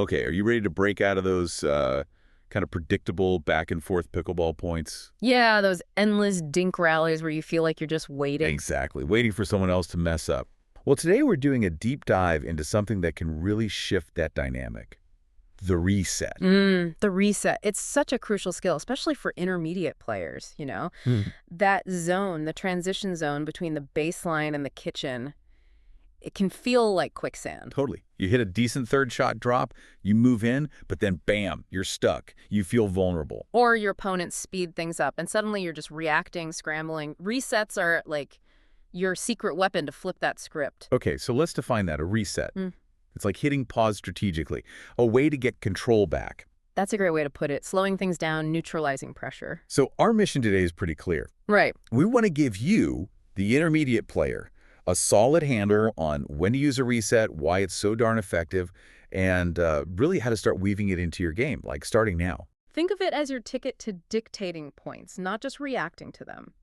Okay, are you ready to break out of those kind of predictable back-and-forth pickleball points? Yeah, those endless dink rallies where you feel like you're just waiting. Exactly, waiting for someone else to mess up. Well, today we're doing a deep dive into something that can really shift that dynamic, the reset. The reset. It's such a crucial skill, especially for intermediate players, you know? Hmm. That zone, the transition zone between the baseline and the kitchen, it can feel like quicksand. Totally. You hit a decent third shot drop, you move in, but then bam, you're stuck. You feel vulnerable. Or your opponents speed things up, and suddenly you're just reacting, scrambling. Resets are like your secret weapon to flip that script. Okay, so let's define that, a reset. Mm, It's like hitting pause strategically, a way to get control back. that's a great way to put it. Slowing things down, neutralizing pressure. So our mission today is pretty clear. Right. We want to give you, the intermediate player, a solid handle on when to use a reset, why it's so darn effective, and really how to start weaving it into your game, like starting now. Think of it as your ticket to dictating points, not just reacting to them.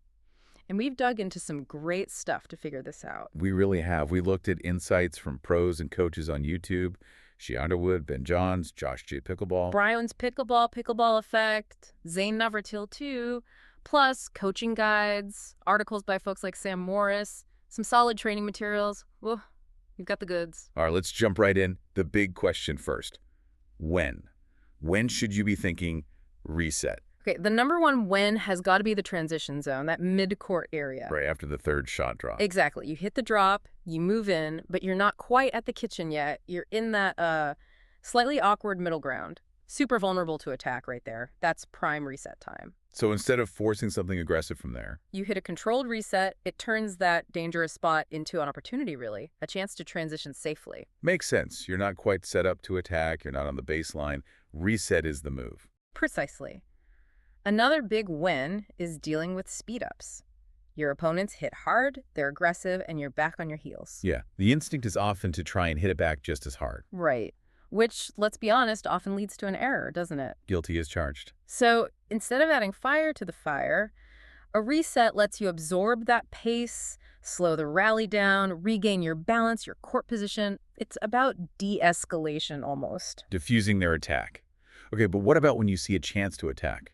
And we've dug into some great stuff to figure this out. We really have. We looked at insights from pros and coaches on YouTube, Shea Underwood, Ben Johns, Josh J. Pickleball. Brian's Pickleball, Pickleball Effect, Zane Navratil too, plus coaching guides, articles by folks like Sam Morris, some solid training materials. Whoa, you've got the goods. All right, let's jump right in. The big question first. When? When should you be thinking reset? Okay, the number one win has got to be the transition zone, that mid-court area. Right after the third shot drop. Exactly. You hit the drop, you move in, but you're not quite at the kitchen yet. You're in that slightly awkward middle ground. Super vulnerable to attack right there. That's prime reset time. So instead of forcing something aggressive from there, You hit a controlled reset, it turns that dangerous spot into an opportunity, really, a chance to transition safely. makes sense. You're not quite set up to attack. You're not on the baseline. Reset is the move. Precisely. Another big win is dealing with speed-ups. Your opponents hit hard, they're aggressive, and you're back on your heels. Yeah, the instinct is often to try and hit it back just as hard. Right. Which, let's be honest, often leads to an error, doesn't it? Guilty as charged. So instead of adding fire to the fire, a reset lets you absorb that pace, slow the rally down, regain your balance, your court position. It's about de-escalation almost. Diffusing their attack. Okay, but what about when you see a chance to attack?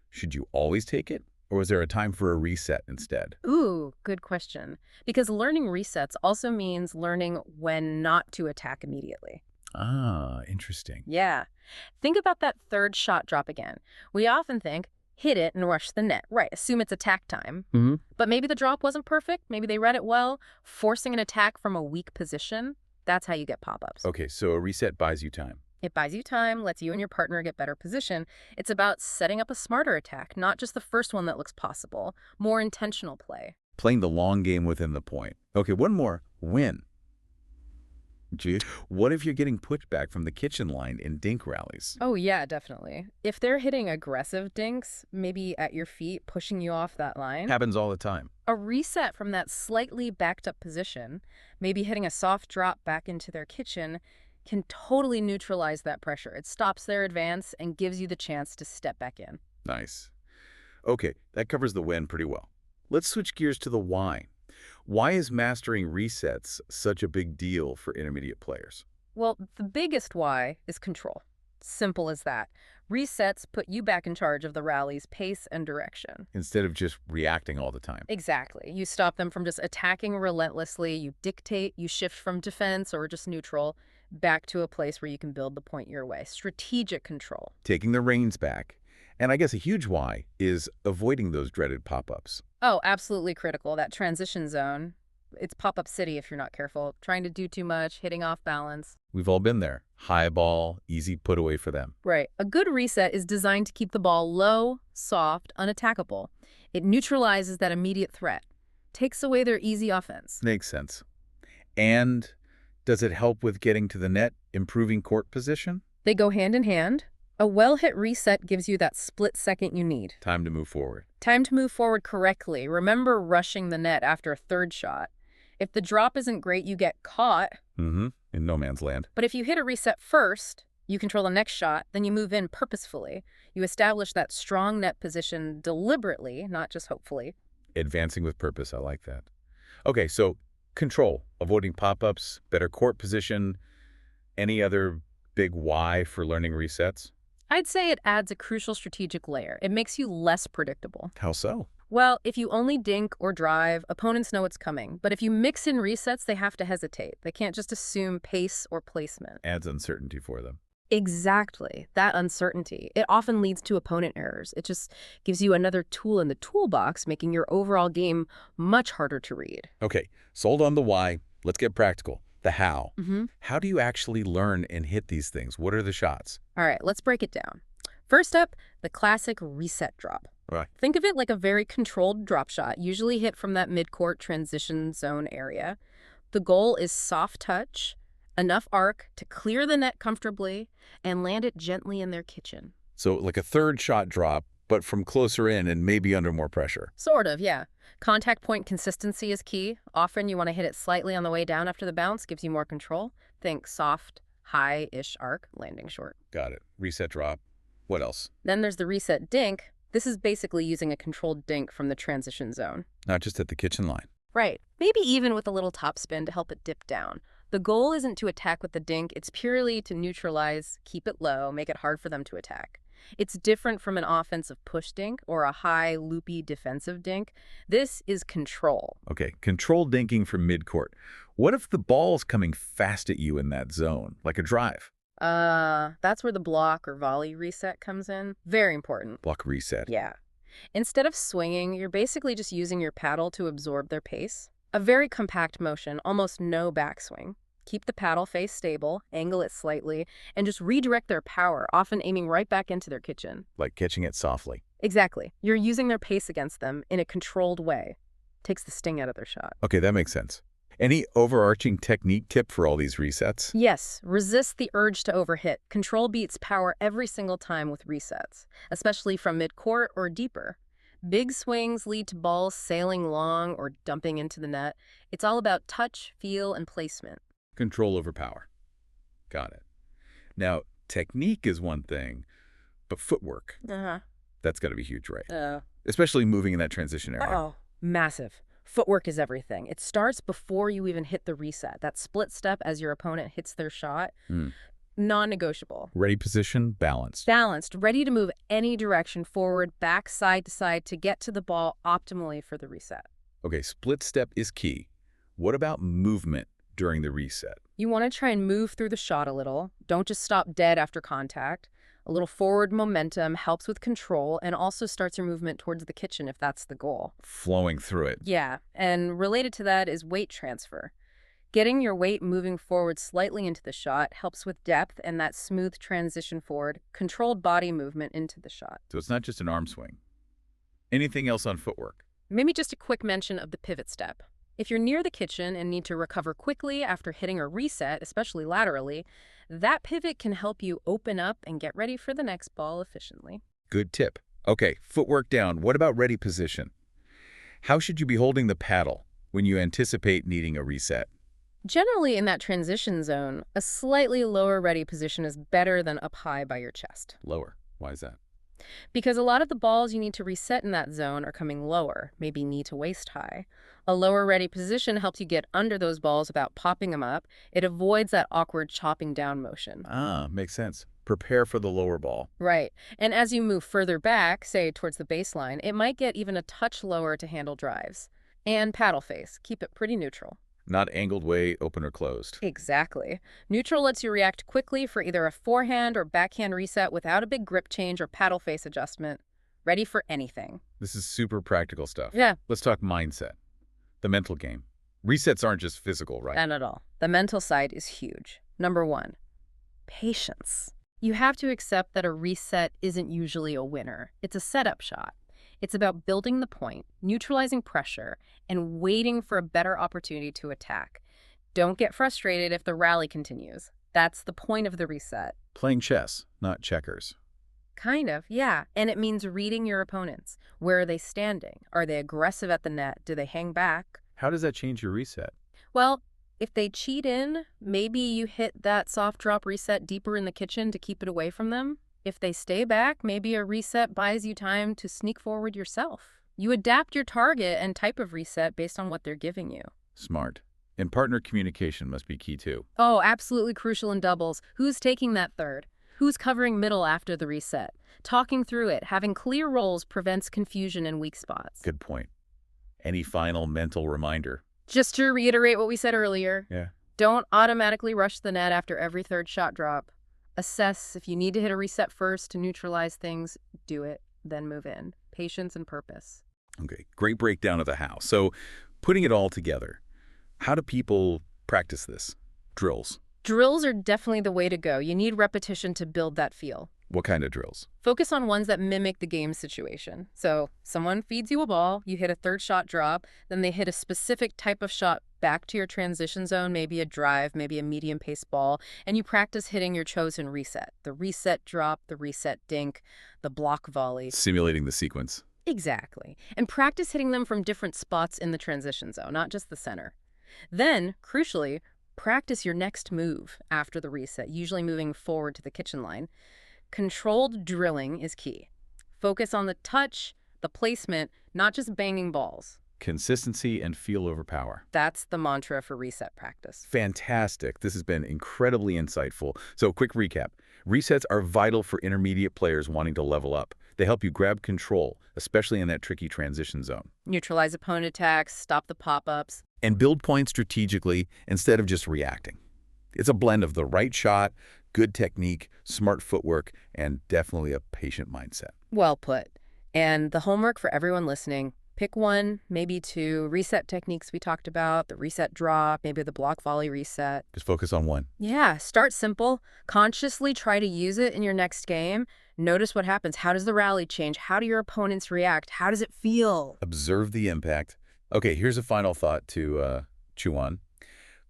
Should you always take it? Or is there a time for a reset instead? Ooh, good question. Because learning resets also means learning when not to attack immediately. Ah, interesting. Yeah. Think about that third shot drop again. We often think, hit it and rush the net. Right, assume it's attack time. Mm-hmm. But maybe the drop wasn't perfect. Maybe they read it well. Forcing an attack from a weak position, that's how you get pop-ups. Okay, so a reset buys you time. It buys you time, lets you and your partner get better position. It's about setting up a smarter attack, not just the first one that looks possible. More intentional play. Playing the long game within the point. Okay, one more. Win. Gee, what if you're getting pushed back from the kitchen line in dink rallies? Oh, yeah, definitely. If they're hitting aggressive dinks, maybe at your feet, pushing you off that line, Happens all the time. a reset from that slightly backed up position, maybe hitting a soft drop back into their kitchen, can totally neutralize that pressure. It stops their advance and gives you the chance to step back in. Nice. Okay, that covers the when pretty well. Let's switch gears to the why. Why is mastering resets such a big deal for intermediate players? Well, the biggest why is control. Simple as that. Resets put you back in charge of the rally's pace and direction. Instead of just reacting all the time. Exactly. You stop them from just attacking relentlessly. You dictate, you shift from defense or just neutral back to a place where you can build the point your way. Strategic control. Taking the reins back. And I guess a huge why is avoiding those dreaded pop-ups. Oh, absolutely critical. That transition zone. It's pop-up city if you're not careful. Trying to do too much, hitting off balance. We've all been there. High ball, easy put away for them. Right. A good reset is designed to keep the ball low, soft, unattackable. It neutralizes that immediate threat. Takes away their easy offense. Makes sense. And does it help with getting to the net, improving court position? They go hand in hand. A well-hit reset gives you that split second you need. Time to move forward. Time to move forward correctly. Remember rushing the net after a third shot. If the drop isn't great, you get caught. Mm-hmm. In no man's land. But if you hit a reset first, you control the next shot, then you move in purposefully. You establish that strong net position deliberately, not just hopefully. Advancing with purpose. I like that. Okay, so control, avoiding pop-ups, better court position. Any other big why for learning resets? I'd say it adds a crucial strategic layer. It makes you less predictable. How so? Well, if you only dink or drive, opponents know it's coming. But if you mix in resets, they have to hesitate. They can't just assume pace or placement. Adds uncertainty for them. Exactly. That uncertainty. It often leads to opponent errors. It just gives you another tool in the toolbox, making your overall game much harder to read. Okay, sold on the why. Let's get practical. The how. Mm-hmm. How do you actually learn and hit these things? What are the shots? All right, let's break it down. First up, the classic reset drop. Right. Think of it like a very controlled drop shot, usually hit from that mid-court transition zone area. The goal is soft touch, enough arc to clear the net comfortably, and land it gently in their kitchen. So like a third shot drop, but from closer in and maybe under more pressure. Sort of, yeah. Contact point consistency is key. Often you want to hit it slightly on the way down after the bounce, gives you more control. Think soft, high-ish arc, landing short. Got it. Reset drop. What else? Then there's the reset dink. This is basically using a controlled dink from the transition zone. Not just at the kitchen line. Right. Maybe even with a little topspin to help it dip down. The goal isn't to attack with the dink, it's purely to neutralize, keep it low, make it hard for them to attack. It's different from an offensive push dink or a high, loopy defensive dink. This is control. Okay, control dinking from midcourt. What if the ball's coming fast at you in that zone, like a drive? That's where the block or volley reset comes in. Very important. Block reset. Yeah. Instead of swinging, you're basically just using your paddle to absorb their pace. A very compact motion, almost no backswing. Keep the paddle face stable, angle it slightly, and just redirect their power, often aiming right back into their kitchen. Like catching it softly. Exactly. You're using their pace against them in a controlled way. Takes the sting out of their shot. Okay, that makes sense. Any overarching technique tip for all these resets? Yes, resist the urge to overhit. Control beats power every single time with resets, especially from mid-court or deeper. Big swings lead to balls sailing long or dumping into the net. It's all about touch, feel, and placement. Control over power. Got it. Now, technique is one thing, but footwork, that's got to be huge, right? Especially moving in that transition area. Oh, massive. Footwork is everything. It starts before you even hit the reset. That split step as your opponent hits their shot. Non-negotiable. Ready position, balanced. Balanced, ready to move any direction forward, back, side to side to get to the ball optimally for the reset. Okay, split step is key. What about movement during the reset? You want to try and move through the shot a little. Don't just stop dead after contact. A little forward momentum helps with control and also starts your movement towards the kitchen if that's the goal. Flowing through it. Yeah, and related to that is weight transfer. Getting your weight moving forward slightly into the shot helps with depth and that smooth transition forward, controlled body movement into the shot. So it's not just an arm swing. Anything else on footwork? Maybe just a quick mention of the pivot step. If you're near the kitchen and need to recover quickly after hitting a reset, especially laterally, that pivot can help you open up and get ready for the next ball efficiently. Good tip. Okay, footwork down. What about ready position? How should you be holding the paddle when you anticipate needing a reset? Generally, in that transition zone, a slightly lower ready position is better than up high by your chest. Lower. Why is that? Because a lot of the balls you need to reset in that zone are coming lower, maybe knee to waist high. A lower ready position helps you get under those balls without popping them up. It avoids that awkward chopping down motion. Ah, makes sense. Prepare for the lower ball. Right. And as you move further back, say towards the baseline, it might get even a touch lower to handle drives. And paddle face. Keep it pretty neutral. Not angled way, open or closed. Exactly. Neutral lets you react quickly for either a forehand or backhand reset without a big grip change or paddle face adjustment. Ready for anything. This is super practical stuff. Yeah. Let's talk mindset. The mental game. Resets aren't just physical, right? Not at all. The mental side is huge. Number one, patience. You have to accept that a reset isn't usually a winner. It's a setup shot. It's about building the point, neutralizing pressure, and waiting for a better opportunity to attack. Don't get frustrated if the rally continues. That's the point of the reset. Playing chess, not checkers. Kind of, yeah. And it means reading your opponents. Where are they standing? Are they aggressive at the net? Do they hang back? How does that change your reset? Well, if they cheat in, maybe you hit that soft drop reset deeper in the kitchen to keep it away from them. If they stay back, maybe a reset buys you time to sneak forward yourself. You adapt your target and type of reset based on what they're giving you. Smart. And partner communication must be key too. Oh, absolutely crucial in doubles. Who's taking that third? Who's covering middle after the reset? Talking through it, having clear roles prevents confusion and weak spots. Good point. Any final mental reminder? Just to reiterate what we said earlier, Yeah. don't automatically rush the net after every third shot drop. Assess if you need to hit a reset first to neutralize things, do it, then move in. Patience and purpose. Okay, great breakdown of the how. So putting it all together, how do people practice this? Drills. Drills are definitely the way to go. You need repetition to build that feel. What kind of drills? Focus on ones that mimic the game situation. So someone feeds you a ball, you hit a third shot drop, then they hit a specific type of shot back to your transition zone, maybe a drive, maybe a medium pace ball, and you practice hitting your chosen reset. The reset drop, the reset dink, the block volley. Simulating the sequence. Exactly. And practice hitting them from different spots in the transition zone, not just the center. Then, crucially, practice your next move after the reset, usually moving forward to the kitchen line. Controlled drilling is key. Focus on the touch, the placement, not just banging balls. Consistency and feel over power. That's the mantra for reset practice. Fantastic. This has been incredibly insightful. So quick recap. Resets are vital for intermediate players wanting to level up. They help you grab control, especially in that tricky transition zone. Neutralize opponent attacks, stop the pop-ups. And build points strategically instead of just reacting. It's a blend of the right shot, good technique, smart footwork, and definitely a patient mindset. Well put. And the homework for everyone listening, pick one, maybe two reset techniques we talked about, the reset drop, maybe the block volley reset. Just focus on one. Yeah, start simple. Consciously try to use it in your next game. Notice what happens. How does the rally change? How do your opponents react? How does it feel? Observe the impact. Okay, here's a final thought to chew on.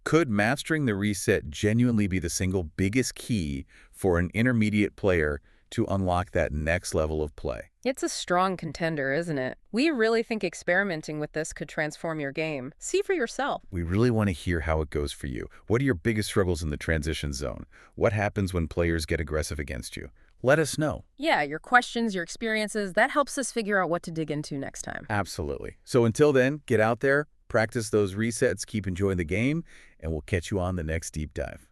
Could mastering the reset genuinely be the single biggest key for an intermediate player to unlock that next level of play? It's a strong contender, isn't it? We really think experimenting with this could transform your game. See for yourself. We really want to hear how it goes for you. What are your biggest struggles in the transition zone? What happens when players get aggressive against you? Let us know. Yeah, your questions, your experiences, that helps us figure out what to dig into next time. Absolutely. So until then, get out there, practice those resets, keep enjoying the game, and we'll catch you on the next deep dive.